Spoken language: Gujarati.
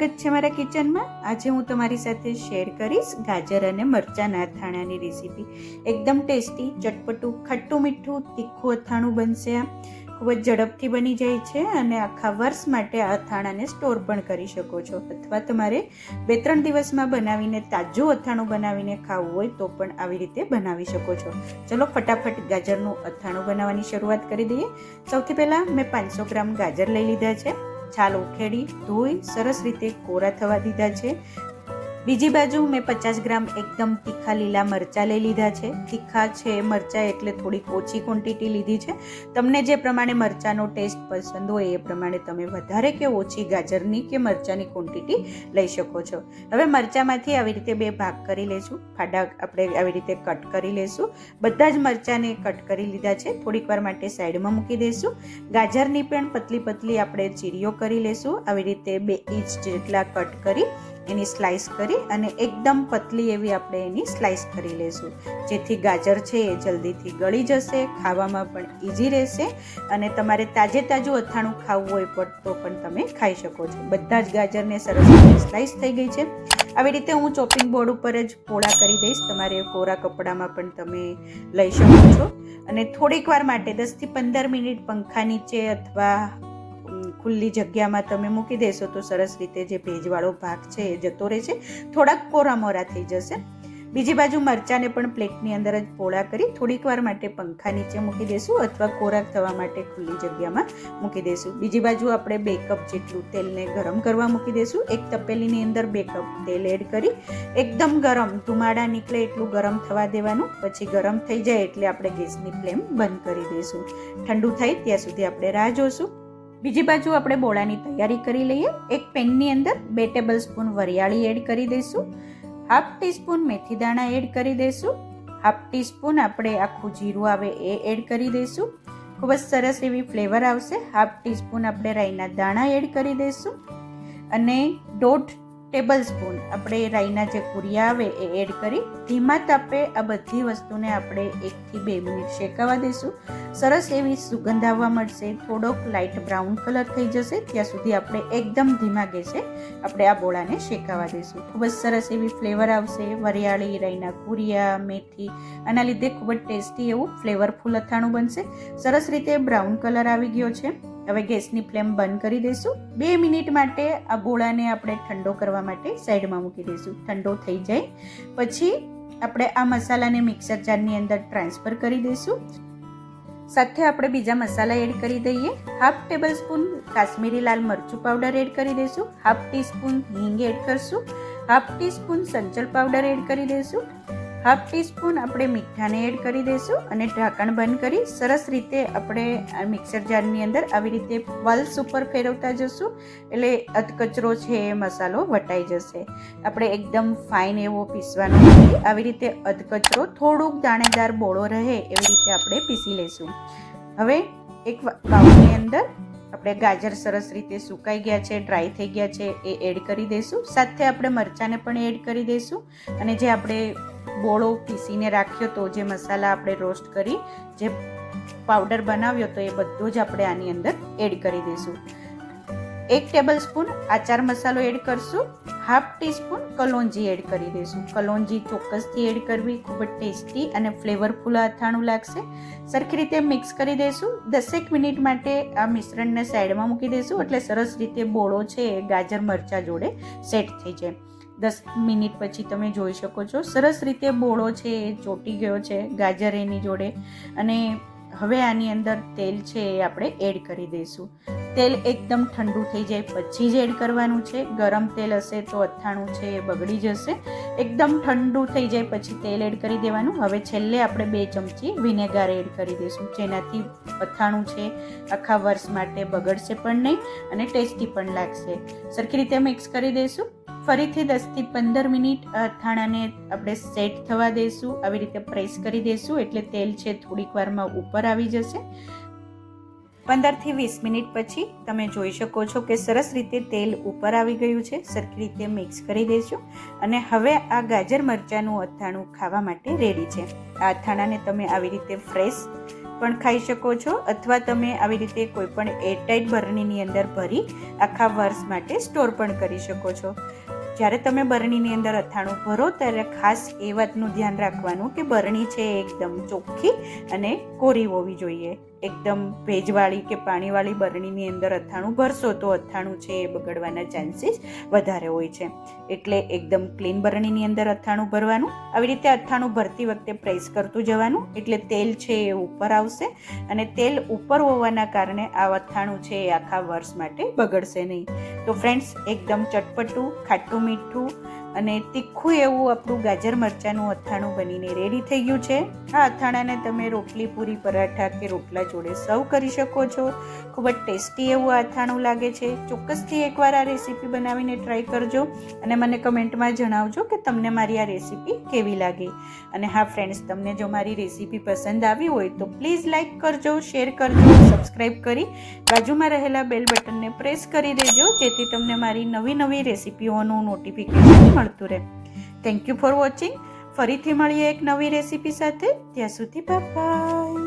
સ્વાગત છે મારા કિચનમાં। આજે હું તમારી સાથે શેર કરીશ ગાજર અને મરચાંના અથાણાની રેસીપી। એકદમ ટેસ્ટી, ચટપટું, ખટ્ટું મીઠું, તીખું અથાણું બનશે। આ ખૂબ જ ઝડપથી બની જાય છે અને આખા વર્ષ માટે આ અથાણાને સ્ટોર પણ કરી શકો છો, અથવા તમારે 2-3 દિવસમાં બનાવીને તાજું અથાણું બનાવીને ખાવું હોય તો પણ આવી રીતે બનાવી શકો છો। ચલો ફટાફટ ગાજરનું અથાણું બનાવવાની શરૂઆત કરી દઈએ। સૌથી પહેલાં મેં 500 ગ્રામ ગાજર લઈ લીધા છે। છાલ ઉખેડી ધોઈ સરસ રીતે કોરા થવા દીધા છે। બીજી બાજુ મેં 50 ગ્રામ એકદમ તીખા લીલા મરચાં લઈ લીધા છે। તીખા છે મરચાં એટલે થોડીક ઓછી ક્વોન્ટિટી લીધી છે। તમને જે પ્રમાણે મરચાંનો ટેસ્ટ પસંદ હોય એ પ્રમાણે તમે વધારે કે ઓછી ગાજરની કે મરચાંની ક્વોન્ટિટી લઈ શકો છો। હવે મરચાંમાંથી આવી રીતે 2 ભાગ કરી લઈશું। ફાડા આપણે આવી રીતે કટ કરી લઈશું। બધા જ મરચાંને કટ કરી લીધા છે, થોડીક વાર માટે સાઈડમાં મૂકી દઈશું। ગાજરની પણ પતલી પતલી આપણે ચીરીઓ કરી લઈશું। આવી રીતે 2 ઇંચ જેટલા કટ કરી એની સ્લાઇસ કરી અને એકદમ પતલી એવી આપણે એની સ્લાઇસ કરી લઈશું, જેથી ગાજર છે એ જલ્દીથી ગળી જશે, ખાવામાં પણ ઇઝી રહેશે અને તમારે તાજે તાજું અથાણું ખાવું હોય તો પણ તમે ખાઈ શકો છો। બધા જ ગાજરને સરસ રીતે સ્લાઇસ થઈ ગઈ છે। આવી રીતે હું ચોપિંગ બોર્ડ ઉપર જ પોળા કરી દઈશ, તમારે કોરા કપડામાં પણ તમે લઈ શકો છો અને થોડીક વાર માટે 10 થી 15 મિનિટ પંખા નીચે અથવા ખુલ્લી જગ્યામાં તમે મૂકી દેશો તો સરસ રીતે જે ભેજવાળો ભાગ છે એ જતો રહેશે, થોડાક કોરા મોરા થઈ જશે। બીજી બાજુ મરચાંને પણ પ્લેટની અંદર જ પોળા કરી થોડીક વાર માટે પંખા નીચે મૂકી દઈશું અથવા કોરાક થવા માટે ખુલ્લી જગ્યામાં મૂકી દઈશું। બીજી બાજુ આપણે 2 કપ જેટલું તેલને ગરમ કરવા મૂકી દઈશું। એક તપેલીની અંદર 2 કપ તેલ એડ કરી એકદમ ગરમ, ધુમાડા નીકળે એટલું ગરમ થવા દેવાનું। પછી ગરમ થઈ જાય એટલે આપણે ગેસની ફ્લેમ બંધ કરી દઈશું। ઠંડુ થાય ત્યાં સુધી આપણે રાહ જોઈશું। બીજી બાજુ આપણે બોળાની તૈયારી કરી લઈએ। એક પેનની અંદર 2 ટેબલ સ્પૂન વરિયાળી એડ કરી દઈશું। 1/2 ટીસ્પૂન મેથી દાણા એડ કરી દઈશું। 1/2 ટીસ્પૂન આપણે આખું જીરું આવે એ એડ કરી દઈશું, ખૂબ જ સરસ એવી ફ્લેવર આવશે। 1/2 ટીસ્પૂન આપણે રાઈના દાણા એડ કરી દઈશું અને 1/2 ટેબલ સ્પૂન આપણે રાઈના જે કુરિયા આવે એ એડ કરી ધીમા તાપે આ બધી વસ્તુને આપણે 1 થી 2 મિનિટ શેકાવા દઈશું। સરસ એવી સુગંધ આવવા મળશે, થોડોક લાઇટ બ્રાઉન કલર થઈ જશે ત્યાં સુધી આપણે એકદમ ધીમા ગેસે આપણે આ બોળાને શેકાવા દઈશું। ખૂબ જ સરસ એવી ફ્લેવર આવશે, વરિયાળી, રાઈના કુરિયા, મેથી, આના લીધે ખૂબ જ ટેસ્ટી એવું ફ્લેવરફુલ અથાણું બનશે। સરસ રીતે બ્રાઉન કલર આવી ગયો છે। હવે ગેસની ફ્લેમ બંધ કરી દઈશું। 2 મિનિટ માટે આ બોળાને આપણે ઠંડો કરવા માટે સાઈડમાં મૂકી દઈશું। ઠંડો થઈ જાય પછી આપણે આ મસાલાને મિક્સર જારની અંદર ટ્રાન્સફર કરી દઈશું। સાથે આપણે બીજા મસાલા એડ કરી દઈએ। 1/2 ટેબલ સ્પૂન કાશ્મીરી લાલ મરચું પાવડર એડ કરી દઈશું। 1/2 ટીસ્પૂન હિંગ એડ કરશું। 1/2 ટીસ્પૂન સંચળ પાવડર એડ કરી દઈશું। 1/2 ટીસ્પૂન આપણે મીઠાને એડ કરી દઈશું અને ઢાંકણ બંધ કરી સરસ રીતે આપણે આ મિક્સર જારની અંદર આવી રીતે પલ્સ ઉપર ફેરવતા જશું એટલે અધકચરો છે એ મસાલો વટાઈ જશે। આપણે એકદમ ફાઇન એવો પીસવાનો નથી, આવી રીતે અધકચરો થોડુંક દાણેદાર બોળો રહે એવી રીતે આપણે પીસી લઈશું। હવે એક બાઉલની અંદર આપણે ગાજર સરસ રીતે સુકાઈ ગયા છે, ડ્રાય થઈ ગયા છે એ એડ કરી દઈશું। સાથે આપણે મરચાંને પણ એડ કરી દઈશું અને જે આપણે બોળો પીસીને રાખ્યો તો, જે મસાલા આપણે રોસ્ટ કરી જે પાવડર બનાવ્યો તો એ બધો જ આપણે આની અંદર એડ કરી દઈશું। 1 ટેબલ સ્પૂન આચાર મસાલો એડ કરશું। 1/2 ટીસ્પૂન કલોંજી એડ કરી દઈશું। કલોંજી ચોક્કસથી એડ કરવી, ખૂબ જ ટેસ્ટી અને ફ્લેવરફુલ અથાણું લાગશે। સરખી રીતે મિક્સ કરી દઈશું। 10 મિનિટ માટે આ મિશ્રણને સાઈડમાં મૂકી દઈશું એટલે સરસ રીતે બોળો છે એ ગાજર મરચાં જોડે સેટ થઈ જાય। 10 મિનિટ પછી તમે જોઈ શકો છો સરસ રીતે બોળો છે એ ચોટી ગયો છે ગાજર એની જોડે અને હવે આની અંદર તેલ છે એ આપણે એડ કરી દઈશું। તેલ એકદમ ઠંડુ થઈ જાય પછી જ એડ કરવાનું છે, ગરમ તેલ હશે તો અથાણું છે એ બગડી જશે। એકદમ ઠંડુ થઈ જાય પછી તેલ એડ કરી દેવાનું। હવે છેલ્લે આપણે 2 ચમચી વિનેગર એડ કરી દઈશું, જેનાથી અથાણું છે આખા વર્ષ માટે બગડશે પણ નહીં અને ટેસ્ટી પણ લાગશે। સરખી રીતે મિક્સ કરી દઈશું। ફરીથી 10 થી 15 મિનિટ અથાણાને આપણે સેટ થવા દઈશું। આવી રીતે પ્રેસ કરી દઈશું એટલે તેલ છે થોડીક વારમાં ઉપર આવી જશે। 15 થી 20 મિનિટ પછી તમે જોઈ શકો છો કે સરસ રીતે તેલ ઉપર આવી ગયું છે। સરખી રીતે મિક્સ કરી દઈશું અને હવે આ ગાજર મરચાંનું અથાણું ખાવા માટે રેડી છે। આ અથાણાને તમે આવી રીતે ફ્રેશ પણ ખાઈ શકો છો, અથવા તમે આવી રીતે કોઈ પણ એરટાઇટ બરણીની અંદર ભરી આખા વર્ષ માટે સ્ટોર પણ કરી શકો છો. જ્યારે તમે બરણીની અંદર અથાણું ભરો ત્યારે ખાસ એ વાતનું ધ્યાન રાખવાનું કે બરણી છે એકદમ ચોખ્ખી અને કોરી હોવી જોઈએ. એકદમ ભેજવાળી કે પાણીવાળી બરણીની અંદર અથાણું ભરશો તો અથાણું છે એ બગડવાના ચાન્સીસ વધારે હોય છે. એટલે એકદમ ક્લીન બરણીની અંદર અથાણું ભરવાનું. આવી રીતે અથાણું ભરતી વખતે પ્રેસ કરતું જવાનું, એટલે તેલ છે એ ઉપર આવશે, અને તેલ ઉપર હોવાના કારણે આ અથાણું છે એ આખા વર્ષ માટે બગડશે નહીં. તો ફ્રેન્ડ્સ, એકદમ ચટપટું, ખાટું મીઠું અને તીખું એવું આપણું ગાજર મરચાંનું અથાણું બનીને રેડી થઈ ગયું છે. આ અથાણાને તમે રોટલી, પૂરી, પરાઠા કે રોટલા જોડે સર્વ કરી શકો છો. ખૂબ જ ટેસ્ટી એવું આ અથાણું લાગે છે. ચોક્કસથી એકવાર આ રેસીપી બનાવીને ટ્રાય કરજો અને મને કમેન્ટમાં જણાવજો કે તમને મારી આ રેસીપી કેવી લાગી. અને હા ફ્રેન્ડ્સ, તમને જો મારી રેસીપી પસંદ આવી હોય તો પ્લીઝ લાઇક કરજો, શેર કરજો, સબસ્ક્રાઈબ કરી બાજુમાં રહેલા બેલ બટનને પ્રેસ કરી દેજો, જેથી તમને મારી નવી રેસીપીઓનું નોટિફિકેશન મળતું રહે. Thank you for watching. ફરીથી મળીએ એક નવી રેસીપી સાથે. ત્યાં સુધી બાય બાય.